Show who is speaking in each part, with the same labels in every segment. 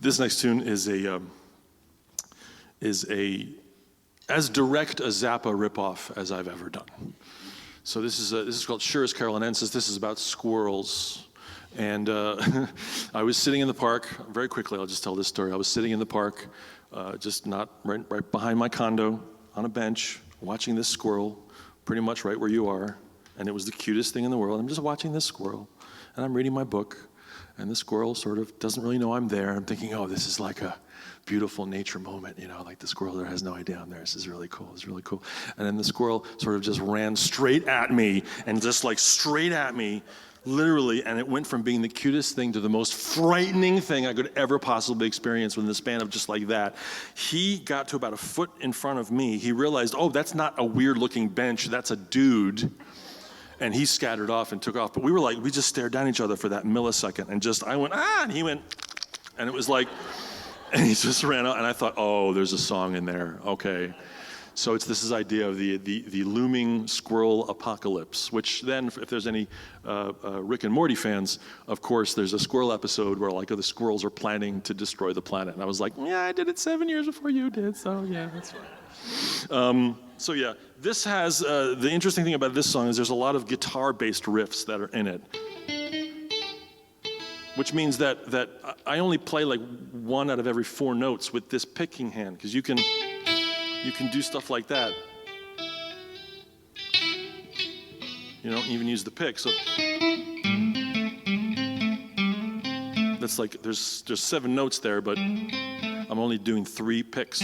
Speaker 1: This next tune is as direct a Zappa ripoff as I've ever done. So this is called Sciurus Carolinensis. This is about squirrels. And I was sitting in the park, very quickly, I'll just tell this story. I was sitting in the park, just not right behind my condo, on a bench, watching this squirrel, pretty much right where you are. And it was the cutest thing in the world. I'm just watching this squirrel, and I'm reading my book, and the squirrel sort of doesn't really know I'm there. I'm thinking, oh, this is like a beautiful nature moment, you know, like the squirrel there has no idea I'm there. This is really cool, it's really cool. And then the squirrel sort of just ran straight at me, and just like straight at me, literally, and it went from being the cutest thing to the most frightening thing I could ever possibly experience within the span of just like that. He got to about a foot in front of me. He realized, oh, that's not a weird looking bench, that's a dude. And he scattered off and took off. But we just stared down at each other for that millisecond, and I went, ah, and he went, and it was like, and he just ran out, and I thought, oh, there's a song in there, okay. So it's this idea of the looming squirrel apocalypse, which then, if there's any Rick and Morty fans, of course, there's a squirrel episode where like the squirrels are planning to destroy the planet. And I was like, yeah, I did it 7 years before you did, so yeah, that's fine. So yeah, this has, the interesting thing about this song is there's a lot of guitar-based riffs that are in it. Which means that I only play like 1 out of every 4 notes with this picking hand, because you can do stuff like that. You don't even use the pick, so that's like there's 7 notes there, but I'm only doing 3 picks.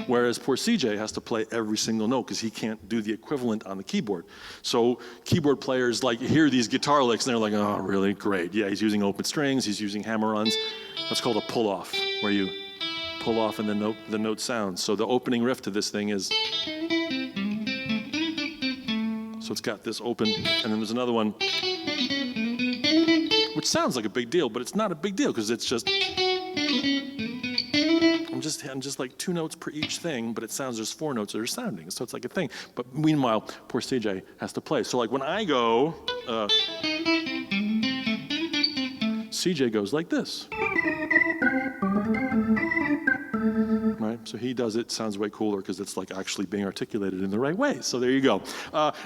Speaker 1: Whereas poor CJ has to play every single note because he can't do the equivalent on the keyboard. So keyboard players like hear these guitar licks and they're like, oh, really? Great. Yeah, he's using open strings, he's using hammer-ons. That's called a pull-off, where you pull off and the note sounds. So the opening riff to this thing is, so it's got this open, and then there's another one, which sounds like a big deal, but it's not a big deal because it's just, I'm just like 2 notes per each thing, but it sounds there's 4 notes that are sounding, so it's like a thing. But meanwhile, poor CJ has to play. So like when I go, CJ goes like this. Right? So he does it, sounds way cooler because it's like actually being articulated in the right way. So there you go.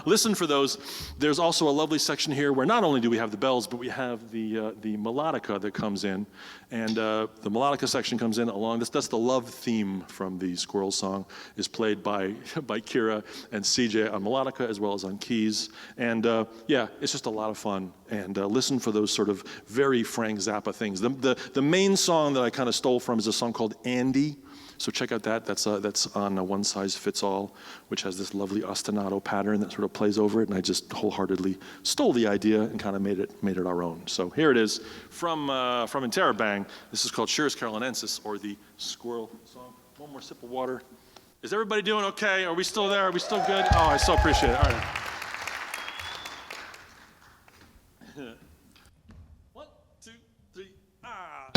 Speaker 1: Listen for those. There's also a lovely section here where not only do we have the bells, but we have the melodica that comes in. And the melodica section comes in along this. That's the love theme from the Squirrel Song, is played by Kiera and CJ on melodica as well as on keys. And yeah, it's just a lot of fun. And listen for those sort of very Frank Zappa things. The main song that I kind of stole from is a song called Andy. So check out that. That's on One Size Fits All, which has this lovely ostinato pattern that sort of plays over it. And I just wholeheartedly stole the idea and kind of made it our own. So here it is from INTERROBANG. This is called Sciurus Carolinensis, or the Squirrel Song. One more sip of water. Is everybody doing okay? Are we still there? Are we still good? Oh, I so appreciate it. All right. 1, 2, 3, ah.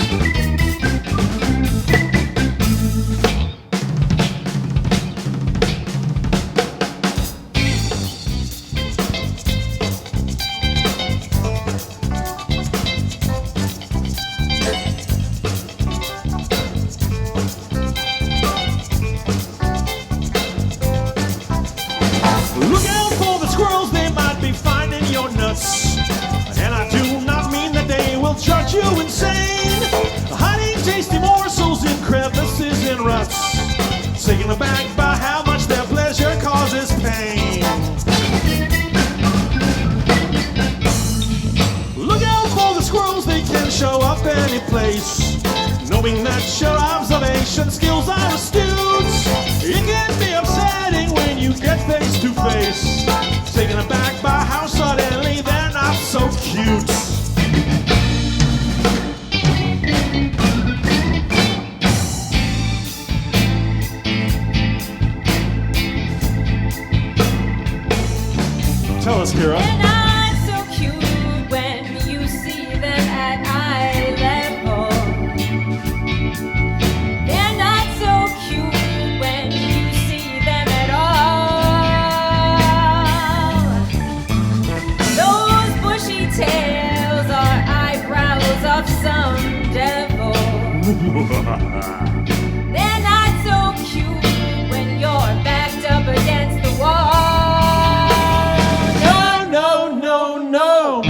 Speaker 1: And I do not mean that they will judge you insane, hiding tasty morsels in crevices and ruts, taken aback by how much their pleasure causes pain. Look out for the squirrels, they can show up any place, knowing that your observation skills are astute. It can be upsetting when you get face to face, taken aback by how suddenly they're not so cute. Tell us, Kiera.
Speaker 2: They're not so cute when you see them at eye level. They're not so cute when you see them at all. Those bushy tails They're not so cute when you're backed up against the wall.
Speaker 1: No, no, no, no.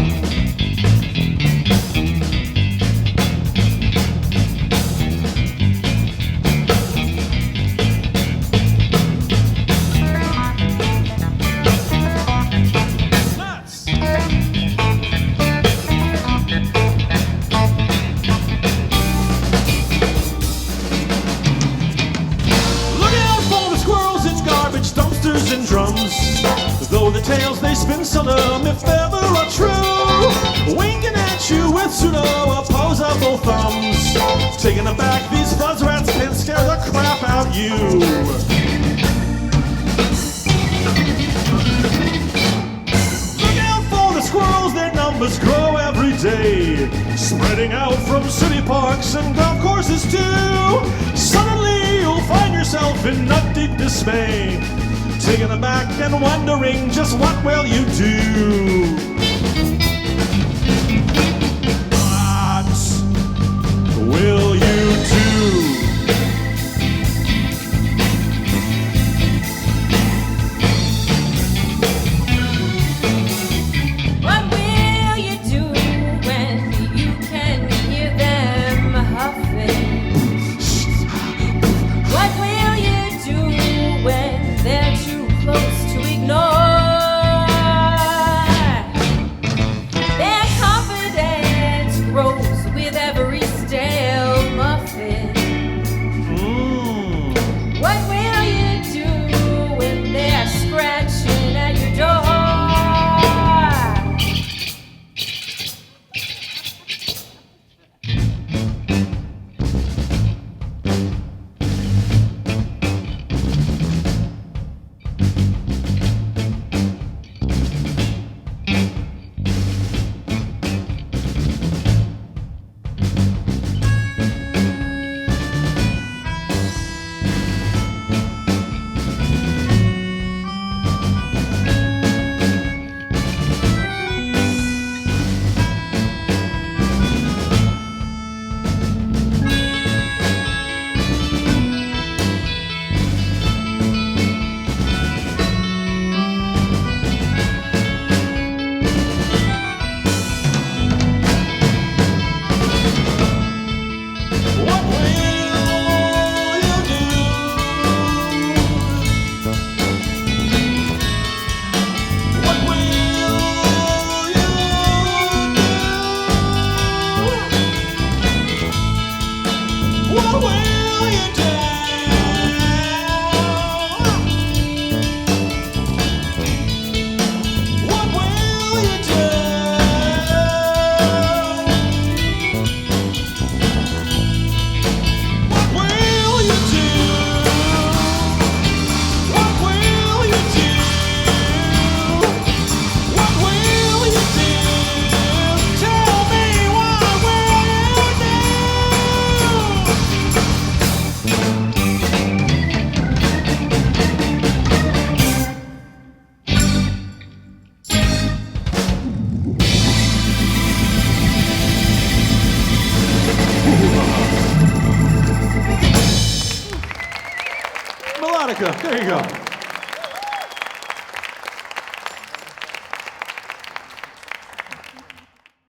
Speaker 1: And drums, though the tales they spin seldom, if ever are true, winking at you with pseudo-opposable thumbs. Taking aback, these fuzz rats can scare the crap out you. Look out for the squirrels, their numbers grow every day, spreading out from city parks and golf courses too. Suddenly you'll find yourself in nut-deep dismay, taken aback and wondering just what will you do. What will you do?
Speaker 2: What will you do when you can hear them huffing? What will you do when they're too close to ignore? Their confidence grows with every stale muffin. What will you do when they're scratching at your door?
Speaker 1: Melodica, there you go.